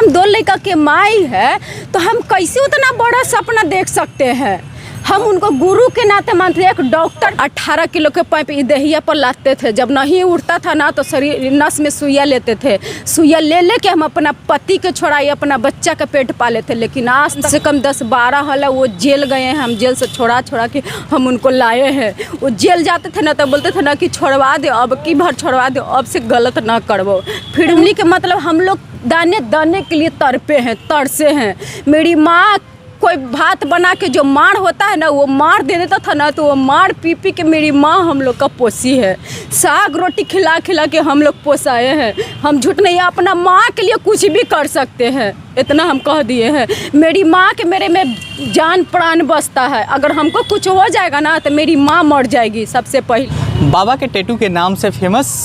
हम 2 लड़का के माई है तो हम कैसे उतना बड़ा सपना देख सकते हैं। हम उनको गुरु के नाते मानते हैं। एक डॉक्टर 18 किलो के पाइप दहिया पर लाते थे, जब नहीं उठता था ना तो शरीर नस में सुइया लेते थे। सुइया ले के हम अपना पति के छोड़ाई, अपना बच्चा का पेट पाले थे। लेकिन आज से कम 10-12 हल वो जेल गए हैं। हम जेल से छोड़ा के हम उनको लाए हैं। वो जेल जाते थे ना तो बोलते थे ना कि छोड़वा दे, अब की भर छोड़वा दे, अब से गलत ना करवो। फिर के मतलब हम लोग दाने के लिए तरसे हैं। मेरी माँ कोई भात बना के जो मार होता है ना वो मार दे देता था ना, तो वो मार पी के मेरी माँ हम लोग का पोसी है। साग रोटी खिला के हम लोग पोसाए हैं। हम झूठ नहीं, अपना माँ के लिए कुछ भी कर सकते हैं, इतना हम कह दिए हैं। मेरी माँ के मेरे में जान प्राण बसता है। अगर हमको कुछ हो जाएगा ना तो मेरी माँ मर जाएगी सबसे पहले। बाबा के टैटू के नाम से फेमस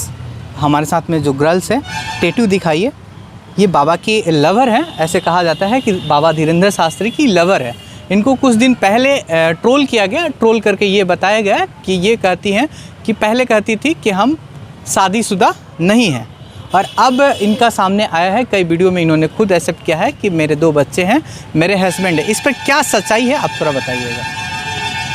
हमारे साथ में जो गर्ल्स हैं, टैटू दिखाइए। ये बाबा की लवर हैं, ऐसे कहा जाता है कि बाबा धीरेंद्र शास्त्री की लवर है। इनको कुछ दिन पहले ट्रोल किया गया। ट्रोल करके ये बताया गया कि ये कहती हैं कि पहले कहती थी कि हम शादीशुदा नहीं हैं, और अब इनका सामने आया है, कई वीडियो में इन्होंने खुद एक्सेप्ट किया है कि मेरे 2 बच्चे हैं, मेरे हस्बैंड है। इस पर क्या सच्चाई है आप थोड़ा बताइएगा।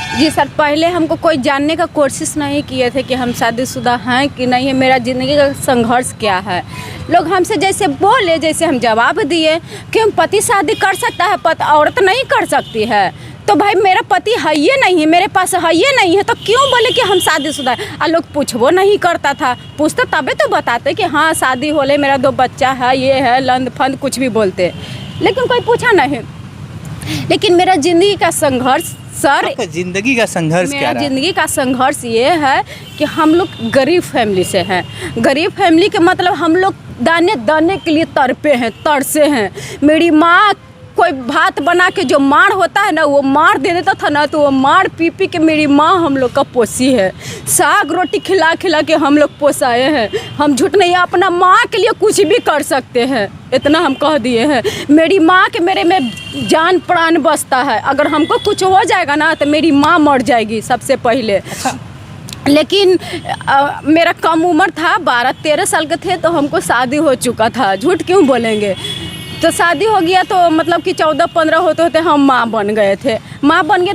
जी सर, पहले हमको कोई जानने का कोशिश नहीं किए थे कि हम शादीशुदा हैं कि नहीं है, मेरा ज़िंदगी का संघर्ष क्या है। लोग हमसे जैसे बोले जैसे हम जवाब दिए कि हम पति शादी कर सकता है, औरत नहीं कर सकती है। तो भाई मेरा पति है ये नहीं है, मेरे पास है ये नहीं है, तो क्यों बोले कि हम शादीशुदा है। लोग पूछबो नहीं करता था, पूछते तबे तो बताते कि हाँ शादी होले, मेरा 2 बच्चा है, ये है, लंद फंद कुछ भी बोलते, लेकिन कोई पूछा नहीं। लेकिन मेरा ज़िंदगी का संघर्ष सर, ज़िंदगी का संघर्ष क्या रहा? ज़िंदगी का संघर्ष ये है कि हम लोग गरीब फैमिली से हैं। गरीब फैमिली के मतलब हम लोग दाने के लिए तरसे हैं। मेरी माँ कोई भात बना के जो मार होता है ना वो मार दे देता था ना, तो वो मार पी के मेरी माँ हम लोग का पोसी है। साग रोटी खिला के हम लोग पोसाए हैं। हम झूठ नहीं, अपना माँ के लिए कुछ भी कर सकते हैं, इतना हम कह दिए हैं। मेरी माँ के मेरे में जान प्राण बसता है। अगर हमको कुछ हो जाएगा ना तो मेरी माँ मर जाएगी सबसे पहले। लेकिन मेरा कम उम्र था, 12-13 साल के थे तो हमको शादी हो चुका था। झूठ क्यों बोलेंगे। तो शादी हो गया तो मतलब कि 14-15 होते हम माँ बन गए थे।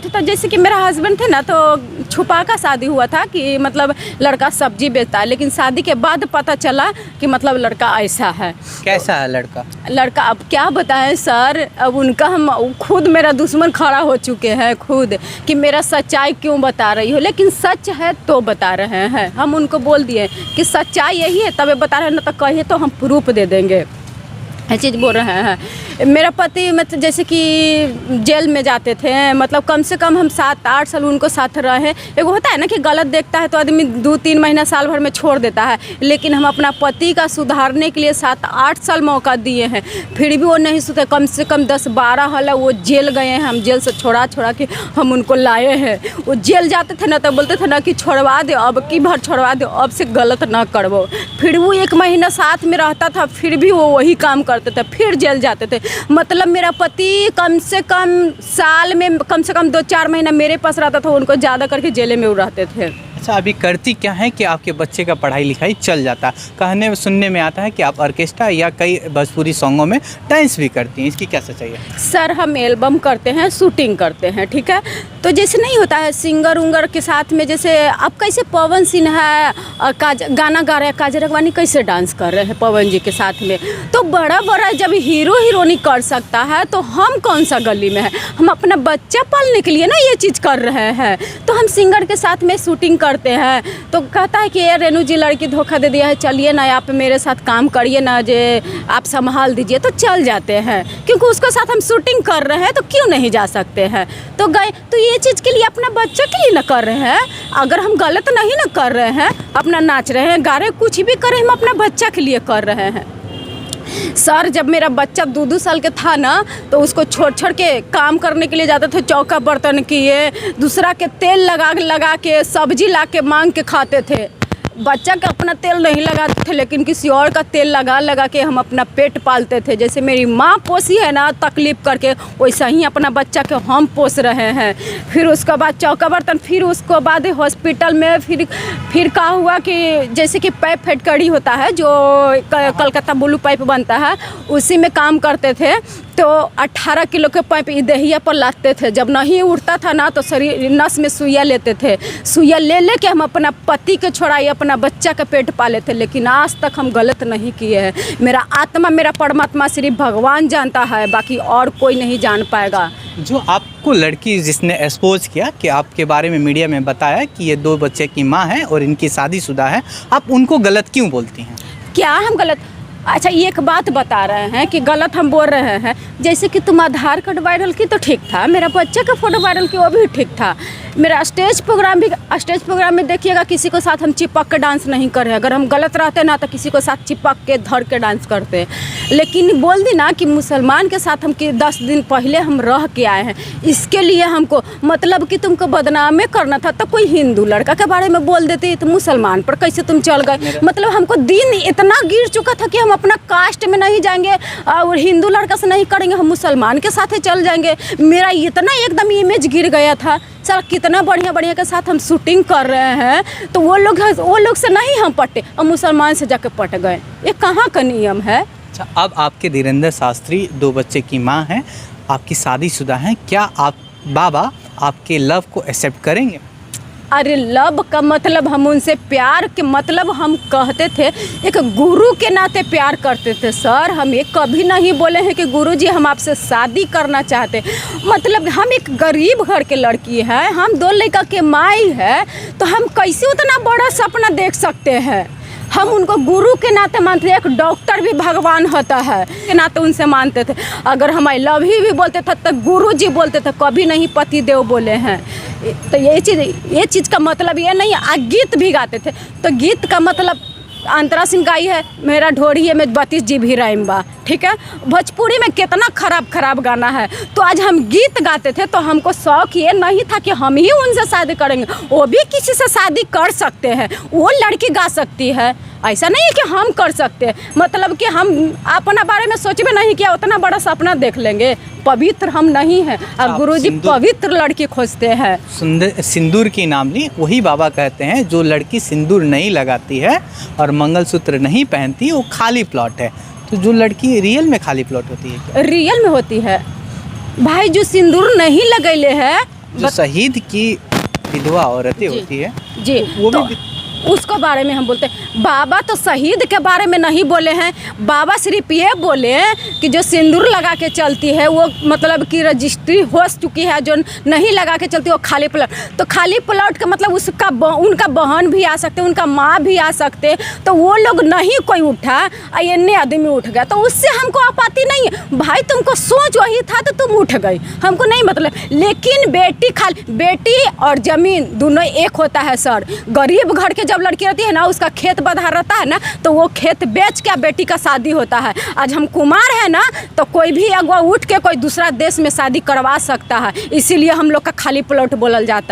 तो जैसे कि मेरा हस्बैंड थे ना, तो छुपा का शादी हुआ था कि मतलब लड़का सब्जी बेचता है। लेकिन शादी के बाद पता चला कि मतलब लड़का ऐसा है। कैसा है लड़का? अब क्या बताएं सर, अब उनका हम खुद मेरा दुश्मन खड़ा हो चुके हैं खुद कि मेरा सच्चाई क्यों बता रही हो। लेकिन सच है तो बता रहे हैं। हम उनको बोल दिए कि सच्चाई यही है तभी बता रहे हैं, ना तो कहिए तो हम प्रूफ दे देंगे। ये चीज़ बोल रहे हैं। मेरा पति मतलब जैसे कि जेल में जाते थे, मतलब कम से कम हम 7-8 साल उनको साथ रहे। एक होता है ना कि गलत देखता है तो आदमी 2-3 महीना साल भर में छोड़ देता है। लेकिन हम अपना पति का सुधारने के लिए 7-8 साल मौका दिए हैं, फिर भी वो नहीं सुधरे। कम से कम 10-12 हल वो जेल गए हैं। हम जेल से छोड़ा के हम उनको लाए हैं। वो जेल जाते थे ना तो बोलते थे ना कि छोड़वा दे, अब की भर छोड़वा दे, अब से गलत ना करवो। फिर वो 1 महीना साथ में रहता था, फिर भी वो वही काम करते थे, फिर जेल जाते थे। मतलब मेरा पति कम से कम साल में कम से कम 2-4 महीना मेरे पास रहता था, उनको ज़्यादा करके जेल में रहते थे। अच्छा, अभी करती क्या है कि आपके बच्चे का पढ़ाई लिखाई चल जाता है? कहने में सुनने में आता है कि आप ऑर्केस्ट्रा या कई भोजपुरी सॉन्गों में डांस भी करती हैं, इसकी क्या सच्चाई है? सर हम एल्बम करते हैं, शूटिंग करते हैं, ठीक है। तो जैसे नहीं होता है सिंगर उंगर के साथ में, जैसे अब कैसे पवन सिन्हा और गाना गा रहे हैं, काजल अगवानी कैसे डांस कर रहे हैं पवन जी के साथ में। तो बड़ा जब हीरो हीरोइनी कर सकता है तो हम कौन सा गली में है। हम अपना बच्चा पालने के लिए ना ये चीज़ कर रहे हैं। तो हम सिंगर के साथ में शूटिंग करते हैं। तो कहता है कि ये रेनू जी लड़की धोखा दे दिया है, चलिए ना आप मेरे साथ काम करिए ना, जे आप संभाल दीजिए। तो चल जाते हैं, क्योंकि उसके साथ हम शूटिंग कर रहे हैं तो क्यों नहीं जा सकते हैं। तो गए तो ये चीज़ के लिए अपना बच्चा के लिए ना कर रहे हैं। अगर हम गलत नहीं ना कर रहे हैं, अपना नाच रहे हैं, गा रहे हैं, कुछ भी करें, हम अपना बच्चा के लिए कर रहे हैं। सर जब मेरा बच्चा 2-2 साल के था ना, तो उसको छोड़ के काम करने के लिए जाते थे। चौका बर्तन किए, दूसरा के तेल लगा के सब्जी ला के मांग के खाते थे। बच्चा का अपना तेल नहीं लगाते थे, लेकिन किसी और का तेल लगा लगा के हम अपना पेट पालते थे। जैसे मेरी माँ पोसी है ना तकलीफ़ करके, वैसा ही अपना बच्चा के हम पोस रहे हैं। फिर उसके बाद चौका बर्तन, फिर उसको बाद हॉस्पिटल में फिर क्या हुआ कि जैसे कि पाइप फैक्ट्री होता है जो कलकत्ता ब्लू पाइप बनता है, उसी में काम करते थे। तो 18 किलो के पाइप देहिया पर लाते थे। जब नहीं उठता था ना तो शरीर नस में सुइया लेते थे। सुइया ले के हम अपना पति के छोड़ाई अपना बच्चा का पेट पाले थे। लेकिन आज तक हम गलत नहीं किए हैं। मेरा आत्मा, मेरा परमात्मा सिर्फ भगवान जानता है, बाकी और कोई नहीं जान पाएगा। जो आपको लड़की जिसने एक्सपोज किया कि आपके बारे में मीडिया में बताया कि ये 2 बच्चे की माँ है और इनकी शादीशुदा है, आप उनको गलत क्यों बोलती हैं? क्या हम गलत? अच्छा, एक बात बता रहे हैं कि गलत हम बोल रहे हैं। जैसे कि तुम आधार कार्ड वायरल की तो ठीक था, मेरा बच्चे का फ़ोटो वायरल की वो भी ठीक था। मेरा स्टेज प्रोग्राम में देखिएगा, किसी को साथ हम चिपक के डांस नहीं कर रहे। अगर हम गलत रहते ना तो किसी को साथ चिपक के धर के डांस करते। लेकिन बोल दी ना कि मुसलमान के साथ हम कि 10 दिन पहले हम रह के आए हैं, इसके लिए हमको मतलब कि तुमको बदनामे करना था तो कोई हिंदू लड़का के बारे में बोल देते तो मुसलमान पर कैसे तुम चल गए। मतलब हमको दिन इतना गिर चुका था कि हम अपना कास्ट में नहीं जाएंगे और हिंदू लड़का से नहीं करेंगे, हम मुसलमान के साथ ही चल जाएंगे। मेरा इतना एकदम इमेज गिर गया था। सर कितना बढ़िया के साथ हम शूटिंग कर रहे हैं, तो वो लोग से नहीं हम पटे और मुसलमान से जाके पट गए। ये कहाँ का नियम है? अच्छा, अब आपके धीरेंद्र शास्त्री 2 बच्चे की माँ हैं, आपकी शादीशुदा हैं, क्या आप बाबा आपके लव को एक्सेप्ट करेंगे? अरे लव का मतलब हम उनसे प्यार के मतलब हम कहते थे, एक गुरु के नाते प्यार करते थे। सर हम ये कभी नहीं बोले हैं कि गुरुजी हम आपसे शादी करना चाहते। मतलब हम एक गरीब घर के लड़की है, हम 2 लड़का के माई है, तो हम कैसे उतना बड़ा सपना देख सकते हैं? हम उनको गुरु के नाते मानते थे। एक डॉक्टर भी भगवान होता है के नाते उनसे मानते थे। अगर हम आई लव ही भी बोलते थे तो गुरु जी बोलते थे, कभी नहीं पति देव बोले हैं। तो ये चीज़ का मतलब ये नहीं है। गीत भी गाते थे, तो गीत का मतलब अंतरा सिंह गाई है, मेरा ढोरी है में 32 GB रैम बा, ठीक है। भोजपुरी में कितना खराब गाना है। तो आज हम गीत गाते थे, तो हमको शौक ये नहीं था कि हम ही उनसे शादी करेंगे। वो भी किसी से शादी कर सकते हैं, वो लड़की गा सकती है। ऐसा नहीं है कि हम कर सकते हैं, मतलब कि हम अपना बारे में सोच भी नहीं किया, उतना बड़ा सपना देख लेंगे। पवित्र हम नहीं हैं और गुरुजी पवित्र लड़की खोजते हैं। सिंदूर की नाम ली, वही बाबा कहते हैं जो लड़की सिंदूर नहीं लगाती है और मंगलसूत्र नहीं पहनती वो खाली प्लॉट है। तो जो लड़की रियल में खाली प्लॉट होती है क्या? रियल में होती है भाई, जो सिंदूर नहीं लगैले है, जो शहीद की विधवा औरतें होती है जी, वो तो भी उसको बारे में हम बोलते हैं। बाबा तो शहीद के बारे में नहीं बोले हैं। बाबा सिर्फ ये बोले कि जो सिंदूर लगा के चलती है वो मतलब कि रजिस्ट्री हो चुकी है, जो नहीं लगा के चलती है वो खाली प्लॉट। तो खाली प्लॉट का मतलब उसका उनका बहन भी आ सकते, उनका माँ भी आ सकते। तो वो लोग नहीं कोई उठा, इतने आदमी उठ गया, तो उससे हमको आपत्ति नहीं है। भाई तुमको सोच वही था तो तुम उठ गई, हमको नहीं मतलब। लेकिन बेटी और ज़मीन दोनों एक होता है सर। गरीब घर के जब लड़की रहती है ना, उसका खेत बधार रहता है ना, तो वो खेत बेच के बेटी का शादी होता है। आज हम कुमार है ना, तो कोई भी अगवा उठ के कोई दूसरा देश में शादी करवा सकता है। इसीलिए हम लोग का खाली प्लॉट बोलल जाता है।